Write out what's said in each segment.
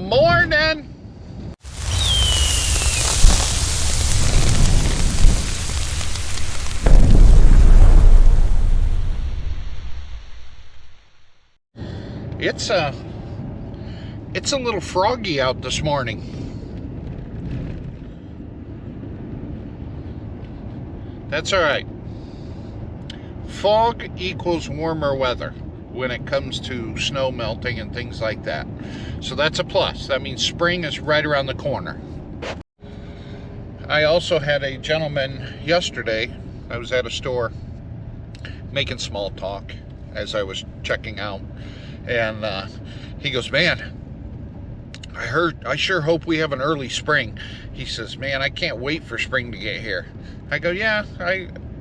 Morning! It's a little froggy out this morning. That's all right. Fog equals warmer weather when it comes to snow melting and things like that. So that's a plus. That means spring is right around the corner. I also had a gentleman yesterday. I was at a store making small talk as I was checking out, and he goes, "Man, I sure hope we have an early spring." He says, "Man, I can't wait for spring to get here." I go, "Yeah,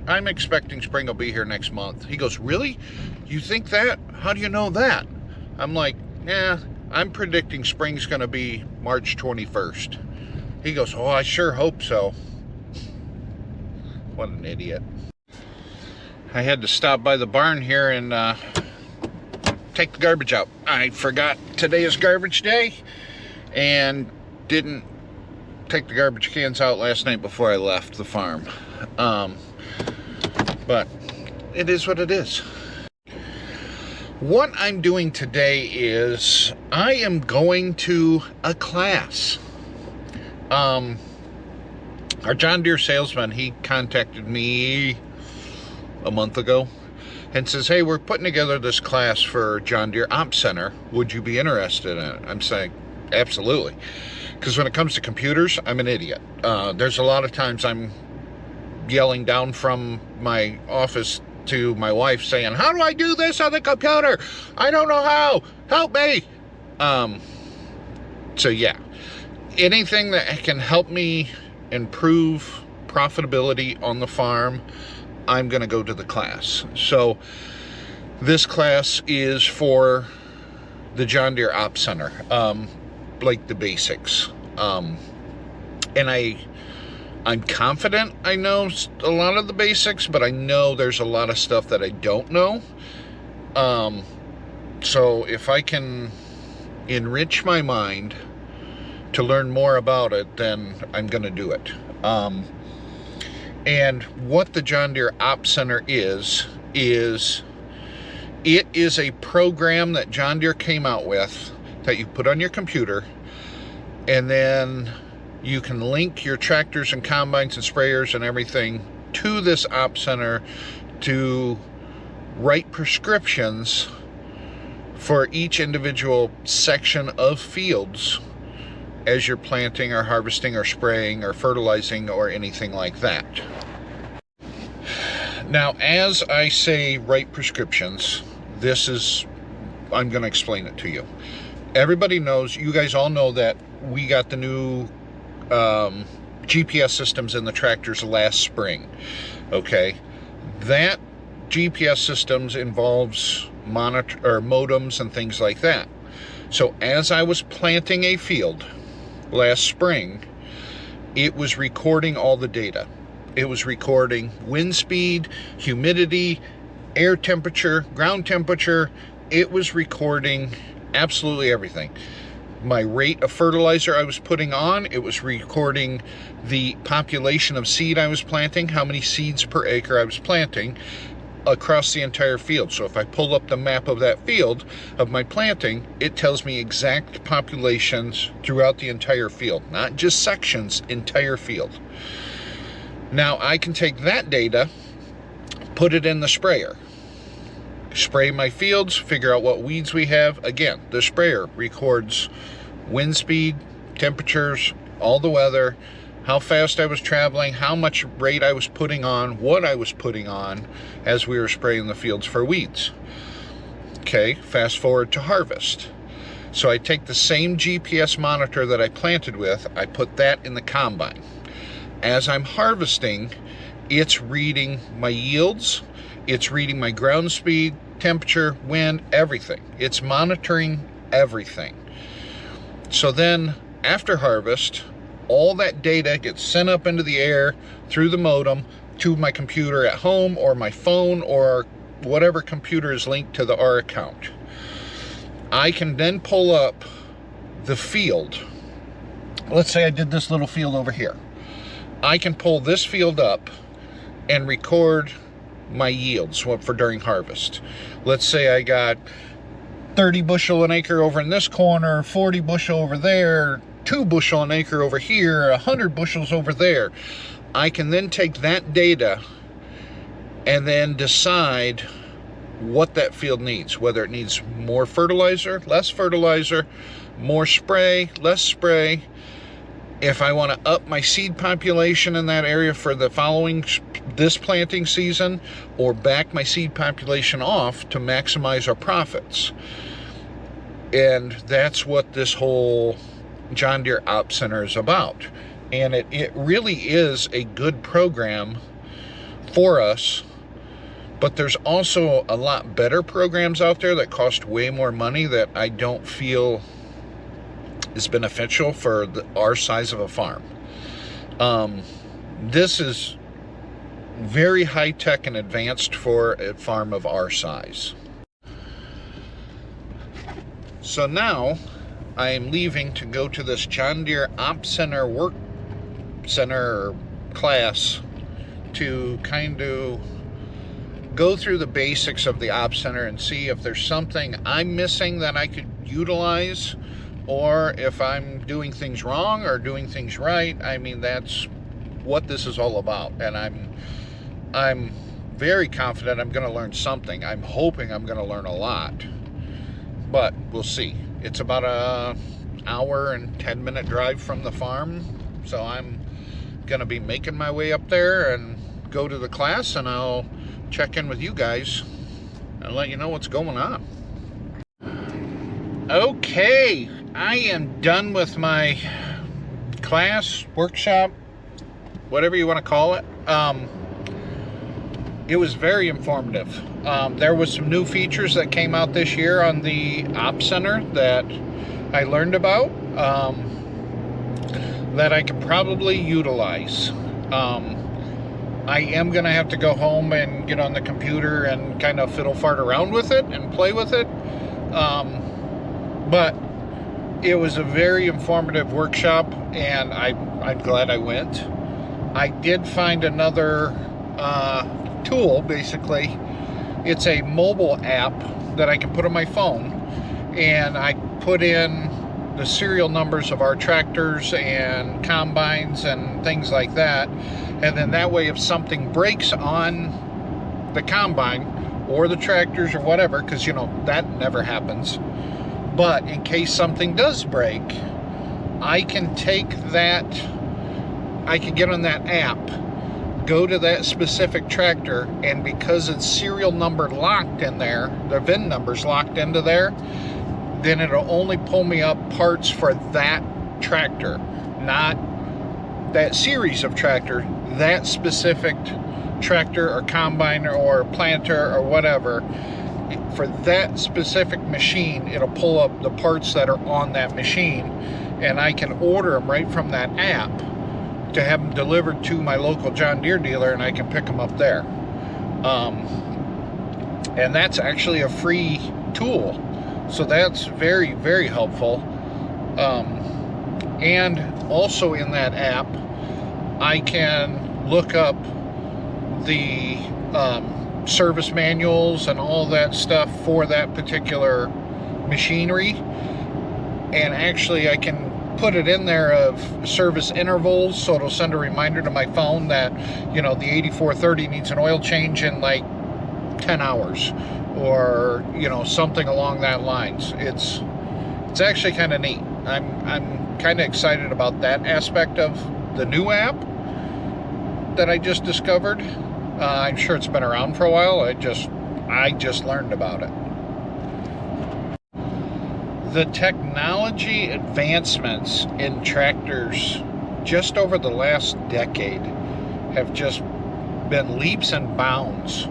I'm expecting spring will be here next month." He goes, "Really? You think that? How do you know that?" I'm like, "Yeah, I'm predicting spring's gonna be March 21st. He goes, "Oh, I sure hope so." What an idiot. I had to stop by the barn here and take the garbage out. I forgot today is garbage day and didn't take the garbage cans out last night before I left the farm. But it is what it is. What I'm doing today is I am going to a class. Our John Deere salesman, he contacted me a month ago and says, "Hey, we're putting together this class for John Deere Ops Center. Would you be interested in it?" I'm saying, absolutely. Because when it comes to computers, I'm an idiot. There's a lot of times I'm yelling down from my office to my wife saying, "How do I do this on the computer? I don't know how. Help me." So yeah, anything that can help me improve profitability on the farm, I'm going to go to the class. So this class is for the John Deere Ops Center, like the basics. And I'm confident I know a lot of the basics, but I know there's a lot of stuff that I don't know. So if I can enrich my mind to learn more about it, then I'm going to do it. And what the John Deere Ops Center is it is a program that John Deere came out with that you put on your computer, and then you can link your tractors and combines and sprayers and everything to this Ops Center to write prescriptions for each individual section of fields as you're planting or harvesting or spraying or fertilizing or anything like that. Now, as I say write prescriptions, I'm going to explain it to you. Everybody knows, you guys all know that we got the new GPS systems in the tractors last spring. Okay, that GPS systems involves modems and things like that. So as I was planting a field last spring, it was recording all the data. It was recording wind speed, humidity, air temperature, ground temperature. It was recording absolutely everything. My rate of fertilizer I was putting on, it was recording the population of seed I was planting, how many seeds per acre I was planting across the entire field. So if I pull up the map of that field of my planting, it tells me exact populations throughout the entire field, not just sections, entire field. Now I can take that data, put it in the sprayer, spray my fields, figure out what weeds we have. Again, the sprayer records wind speed, temperatures, all the weather, how fast I was traveling, how much rate I was putting on, what I was putting on as we were spraying the fields for weeds. Okay, fast forward to harvest. So I take the same GPS monitor that I planted with, I put that in the combine. As I'm harvesting, it's reading my yields, it's reading my ground speed, temperature, wind, everything. It's monitoring everything. So then after harvest, all that data gets sent up into the air through the modem to my computer at home or my phone or whatever computer is linked to the R account. I can then pull up the field. Let's say I did this little field over here. I can pull this field up and record my yields for during harvest. Let's say I got 30 bushel an acre over in this corner, 40 bushel over there, 2 bushel an acre over here, 100 bushels over there. I can then take that data and then decide what that field needs, whether it needs more fertilizer, less fertilizer, more spray, less spray. If I want to up my seed population in that area for the this planting season, or back my seed population off to maximize our profits. And that's what this whole John Deere Op Center is about. And it really is a good program for us, but there's also a lot better programs out there that cost way more money that I don't feel is beneficial for our size of a farm. This is very high-tech and advanced for a farm of our size. So now I am leaving to go to this John Deere Op Center work center class to kind of go through the basics of the Op Center and see if there's something I'm missing that I could utilize, or if I'm doing things wrong or doing things right. I mean, that's what this is all about, and I'm very confident I'm going to learn something. I'm hoping I'm going to learn a lot, but we'll see. It's about an hour and 10-minute drive from the farm, so I'm going to be making my way up there and go to the class, and I'll check in with you guys and let you know what's going on. Okay, I am done with my class, workshop, whatever you want to call it. It was very informative. There was some new features that came out this year on the Op Center that I learned about, that I could probably utilize. I am going to have to go home and get on the computer and kind of fiddle-fart around with it and play with it. But it was a very informative workshop, and I'm glad I went. I did find another tool, basically. It's a mobile app that I can put on my phone, and I put in the serial numbers of our tractors and combines and things like that, and then that way if something breaks on the combine or the tractors or whatever, because you know that never happens, but in case something does break, I can take that, I can get on that app, go to that specific tractor, and because it's serial number locked in there, the VIN number's locked into there, then it'll only pull me up parts for that tractor, not that series of tractor, that specific tractor or combine or planter or whatever. For that specific machine, it'll pull up the parts that are on that machine, and I can order them right from that app to have them delivered to my local John Deere dealer, and I can pick them up there. And that's actually a free tool, so that's very, very helpful. And also in that app, I can look up the service manuals and all that stuff for that particular machinery, and actually I can put it in there of service intervals, so it'll send a reminder to my phone that, you know, the 8430 needs an oil change in like 10 hours, or you know, something along that lines. It's actually kind of neat. I'm kind of excited about that aspect of the new app that I just discovered. I'm sure it's been around for a while. I just learned about it. The technology advancements in tractors just over the last decade have just been leaps and bounds,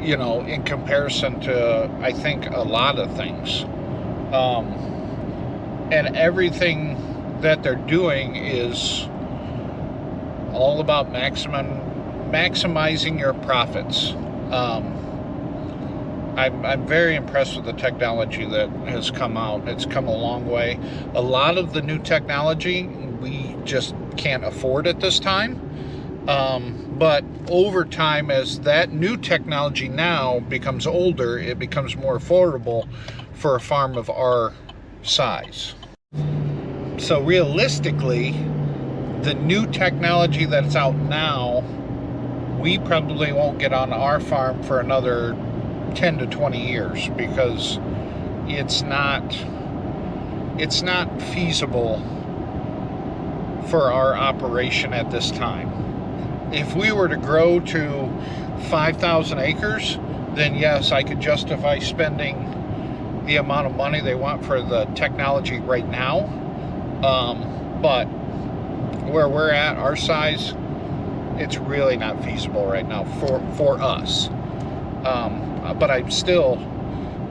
you know, in comparison to, I think, a lot of things. And everything that they're doing is all about maximizing your profits. I'm very impressed with the technology that has come out. It's come a long way. A lot of the new technology we just can't afford at this time. But over time, as that new technology now becomes older, it becomes more affordable for a farm of our size. So realistically, the new technology that's out now, we probably won't get on our farm for another 10 to 20 years because it's not feasible for our operation at this time. If we were to grow to 5,000 acres, then yes, I could justify spending the amount of money they want for the technology right now. But where we're at, our size, it's really not feasible right now for us. But I'm still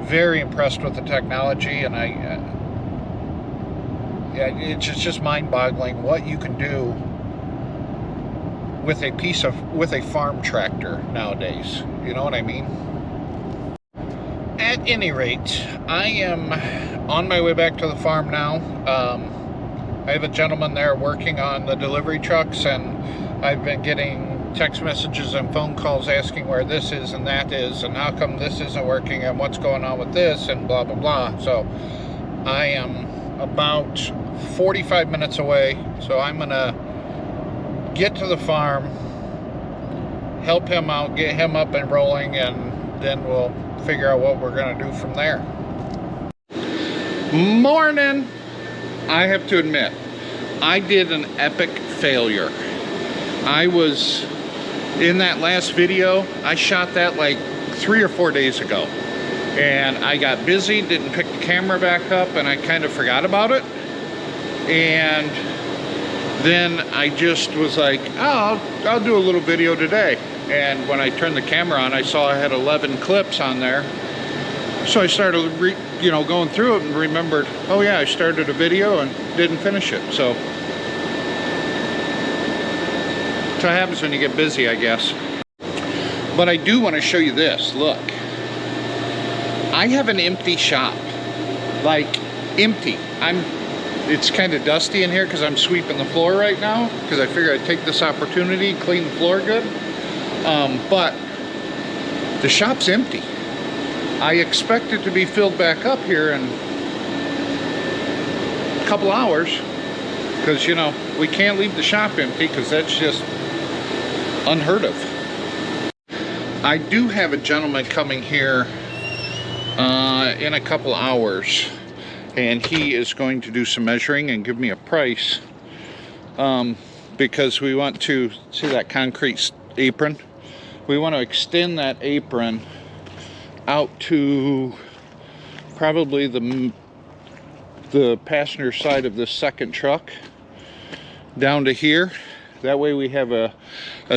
very impressed with the technology, and it's just mind-boggling what you can do with a farm tractor nowadays. You know what I mean? At any rate, I am on my way back to the farm now. I have a gentleman there working on the delivery trucks, and I've been getting text messages and phone calls asking where this is and that is, and how come this isn't working, and what's going on with this, and blah blah blah. So I am about 45 minutes away, so I'm gonna get to the farm, help him out, get him up and rolling, and then we'll figure out what we're gonna do from there. Morning! I have to admit, I did an epic failure. I was in that last video, I shot that like 3 or 4 days ago, and I got busy, didn't pick the camera back up, and I kind of forgot about it. And then I just was like, oh, I'll do a little video today. And when I turned the camera on, I saw I had 11 clips on there. So I started going through it and remembered, oh yeah, I started a video and didn't finish it. So that's what happens when you get busy, I guess. But I do want to show you this. Look, I have an empty shop, like empty. It's kind of dusty in here because I'm sweeping the floor right now, because I figure I'd take this opportunity, clean the floor good. But the shop's empty. I expect it to be filled back up here in a couple hours, because we can't leave the shop empty, because that's just unheard of. I do have a gentleman coming here in a couple hours, and he is going to do some measuring and give me a price, because we want to see that concrete apron. We want to extend that apron out to probably the passenger side of this second truck down to here. That way we have a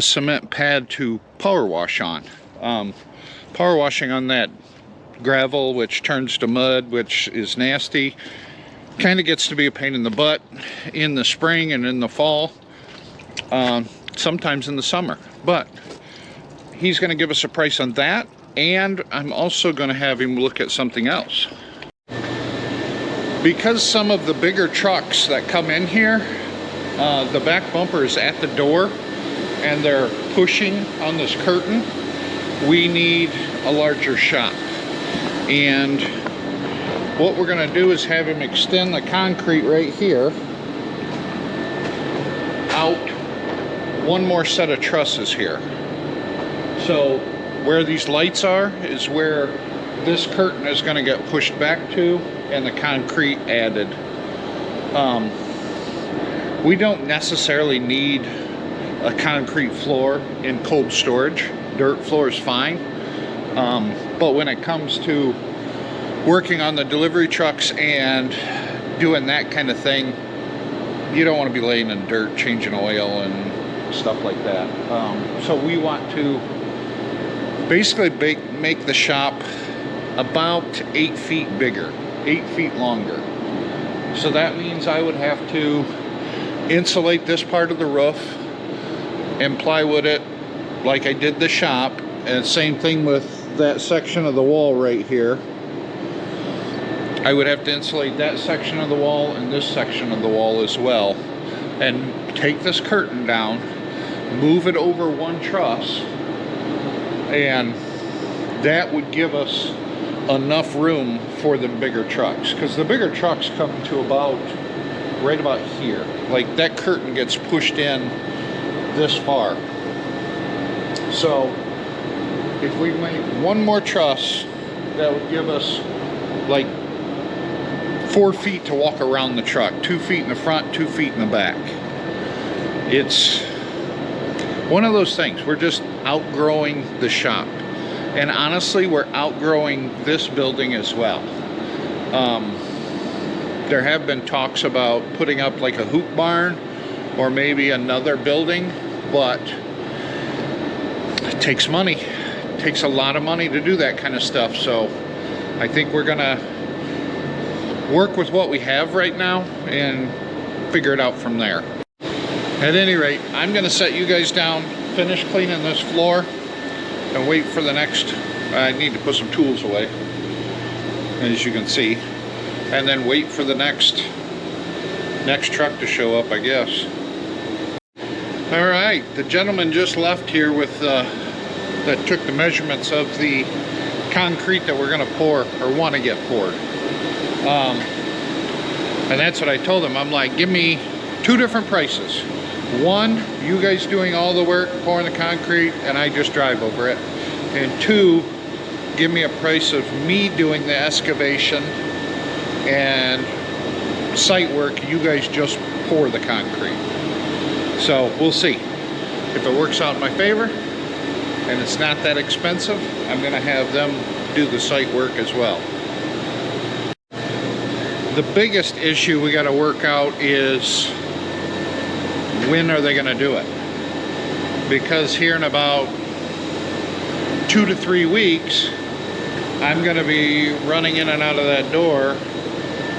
cement pad to power wash on. Power washing on that gravel, which turns to mud, which is nasty, kind of gets to be a pain in the butt in the spring and in the fall, sometimes in the summer. But he's going to give us a price on that, and I'm also going to have him look at something else. Because some of the bigger trucks that come in here, the back bumper is at the door and they're pushing on this curtain, we need a larger shop. And what we're going to do is have him extend the concrete right here out one more set of trusses here. So where these lights are is where this curtain is going to get pushed back to, and the concrete added. We don't necessarily need a concrete floor in cold storage. Dirt floor is fine. But when it comes to working on the delivery trucks and doing that kind of thing, you don't want to be laying in dirt, changing oil and stuff like that. So we want to basically make the shop about 8 feet bigger, 8 feet longer. So that means I would have to insulate this part of the roof and plywood it like I did the shop, and same thing with that section of the wall right here. I would have to insulate that section of the wall and this section of the wall as well, and take this curtain down, move it over one truss, and that would give us enough room for the bigger trucks, because the bigger trucks come to about right about here. Like, that curtain gets pushed in this far. So if we make one more truss, that would give us like 4 feet to walk around the truck. 2 feet in the front, 2 feet in the back. It's one of those things. We're just outgrowing the shop. And honestly, we're outgrowing this building as well. There have been talks about putting up like a hoop barn or maybe another building, but it takes money. It takes a lot of money to do that kind of stuff. So I think we're gonna work with what we have right now and figure it out from there. At any rate, I'm gonna set you guys down, finish cleaning this floor, and wait for the next. I need to put some tools away, as you can see, and then wait for the next truck to show up, I guess. All right, the gentleman just left here with that took the measurements of the concrete that we're going to pour, or want to get poured. And that's what I told him. I'm like, give me 2 different prices. One, you guys doing all the work, pouring the concrete, and I just drive over it. And 2, give me a price of me doing the excavation and site work. You guys just pour the concrete. So we'll see. If it works out in my favor and it's not that expensive, I'm going to have them do the site work as well. The biggest issue we got to work out is when are they going to do it? Because here in about 2 to 3 weeks, I'm going to be running in and out of that door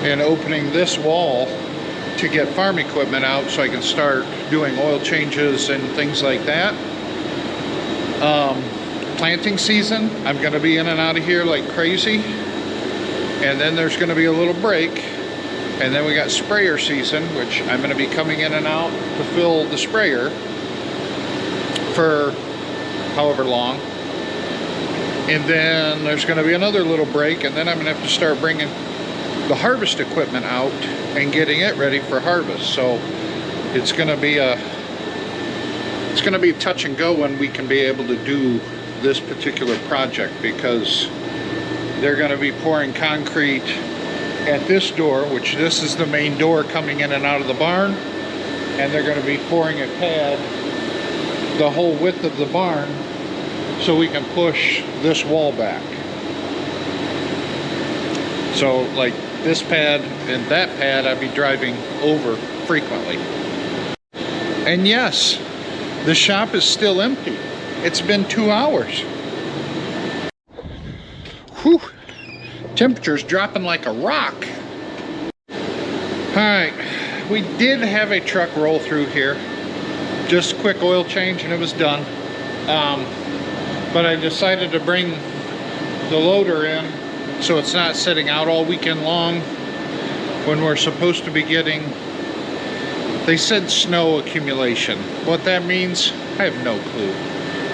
and opening this wall to get farm equipment out so I can start doing oil changes and things like that. Planting season, I'm going to be in and out of here like crazy. And then there's going to be a little break. And then we got sprayer season, which I'm going to be coming in and out to fill the sprayer for however long. And then there's going to be another little break, and then I'm going to have to start bringing the harvest equipment out and getting it ready for harvest. So it's going to be touch and go when we can be able to do this particular project, because they're going to be pouring concrete at this door, which this is the main door coming in and out of the barn, and they're going to be pouring a pad the whole width of the barn so we can push this wall back. So like this pad and that pad, I'd be driving over frequently. And yes, the shop is still empty. It's been 2 hours. Whew. Temperature's dropping like a rock. All right, we did have a truck roll through here. Just a quick oil change and it was done. But I decided to bring the loader in so it's not sitting out all weekend long when we're supposed to be getting, they said snow accumulation. What that means, I have no clue.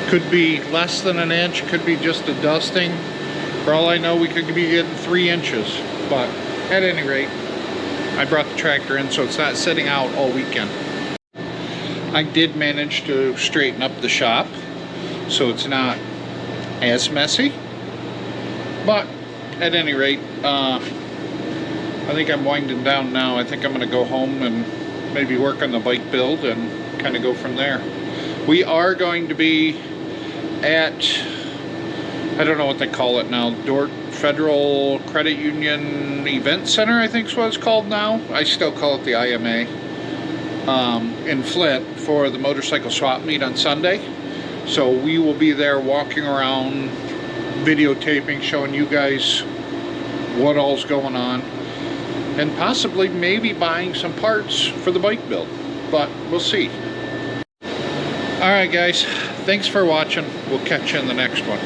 Could be less than an inch, could be just a dusting. For all I know, we could be getting 3 inches. But at any rate, I brought the tractor in so it's not sitting out all weekend. I did manage to straighten up the shop so it's not as messy. But at any rate, I think I'm winding down now. I think I'm going to go home and maybe work on the bike build and kind of go from there. We are going to be at, I don't know what they call it now, Dort Federal Credit Union Event Center, I think is what it's called now. I still call it the IMA, in Flint for the motorcycle swap meet on Sunday. So we will be there walking around, videotaping, showing you guys what all's going on, and possibly maybe buying some parts for the bike build, but we'll see. All right guys, thanks for watching. We'll catch you in the next one.